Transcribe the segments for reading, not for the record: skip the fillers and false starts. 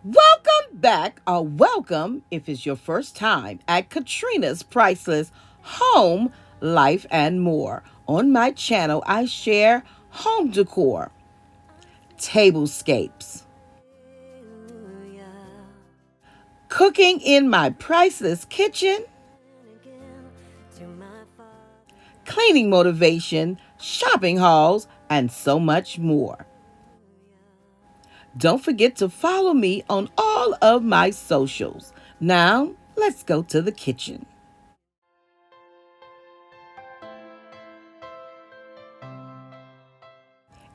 Welcome back, or welcome if it's your first time at Katrina's Priceless Home, Life, and More. On my channel, I share home decor, tablescapes, cooking in my priceless kitchen, cleaning motivation, shopping hauls, and so much more. Don't forget to follow me on all of my socials. Now, let's go to the kitchen.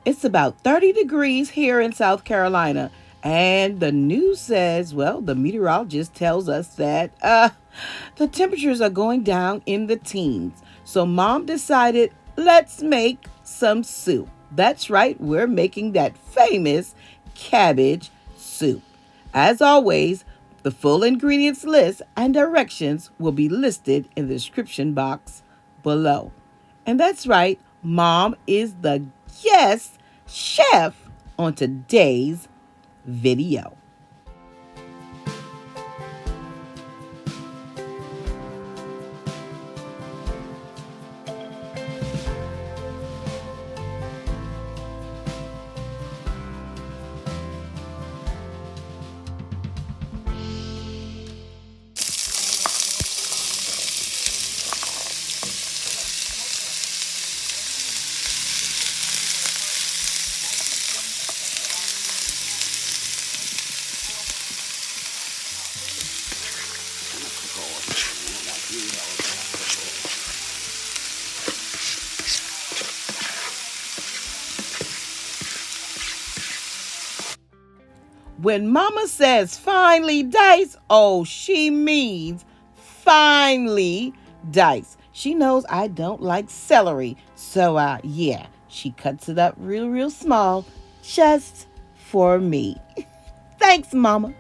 It's about 30 degrees here in South Carolina, and the news says, well, the meteorologist tells us that the temperatures are going down in the teens. So mom decided, let's make some soup. That's right, we're making that famous cabbage soup. As always, the full ingredients list and directions will be listed in the description box below. And that's right, mom is the guest chef on today's video. When mama says finely diced, oh, she means finely diced. She knows I don't like celery. So, yeah, she cuts it up real small just for me. Thanks, mama.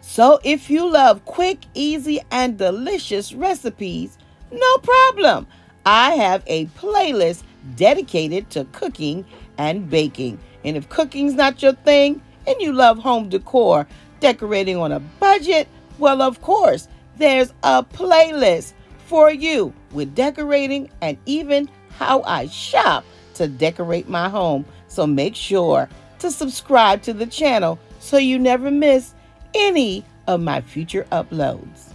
So if you love quick, easy, and delicious recipes, no problem. I have a playlist dedicated to cooking and baking. And if cooking's not your thing and you love home decor, decorating on a budget, well, of course, there's a playlist for you with decorating and even how I shop to decorate my home. So make sure to subscribe to the channel so you never miss any of my future uploads.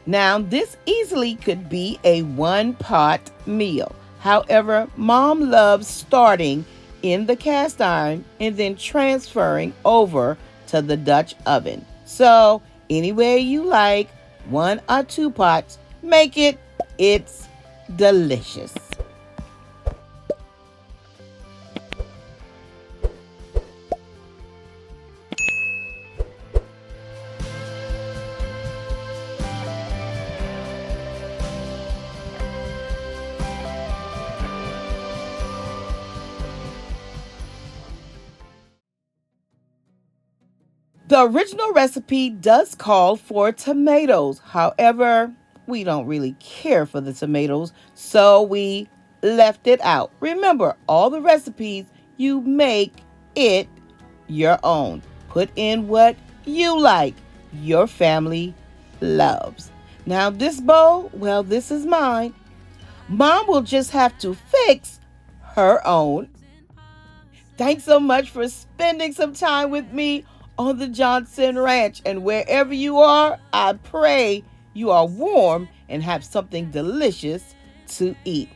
Now, this easily could be a one-pot meal. However, mom loves starting in the cast iron and then transferring over to the Dutch oven. So, any way you like, one or two pots, make it. It's delicious. The original recipe does call for tomatoes. However, we don't really care for the tomatoes, so we left it out. Remember, all the recipes, you make it your own. Put in what you like, your family loves. Now, this bowl, well, this is mine. Mom will just have to fix her own. Thanks so much for spending some time with me on the Johnson Ranch. And wherever you are, I pray you are warm and have something delicious to eat.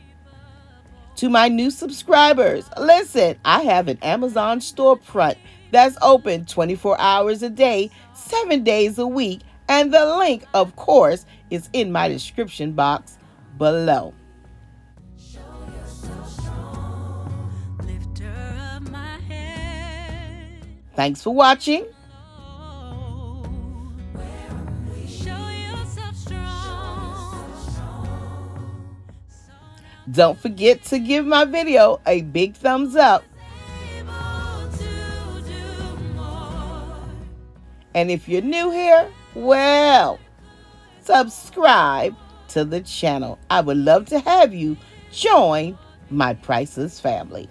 To my new subscribers, listen, I have an Amazon storefront that's open 24 hours a day, 7 days a week, and the link, of course, is in my description box below. Thanks for watching. Don't forget to give my video a big thumbs up. And if you're new here, well, subscribe to the channel. I would love to have you join my Priceless family.